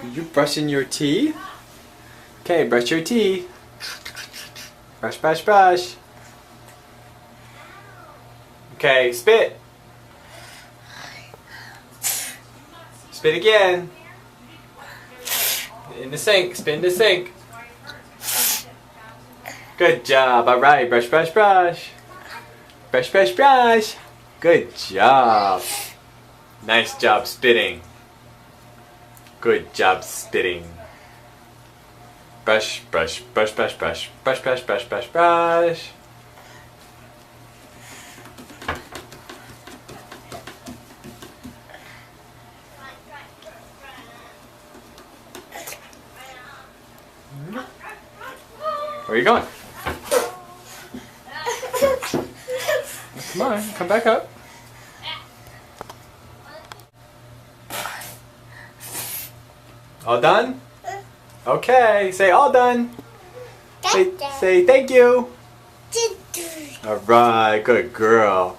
You brushing your teeth? Okay, brush your teeth. Brush, brush, brush. Okay, spit. Spit again. In the sink, spit in the sink. Good job. Alright, brush, brush, brush. Brush, brush, brush. Good job. Nice job spitting. Good job spitting. Brush, brush, brush, brush, brush. Brush, brush, brush, brush, brush. Where are you going? Come on, come back up. All done? Okay, say all done. Say thank you. Alright, good girl.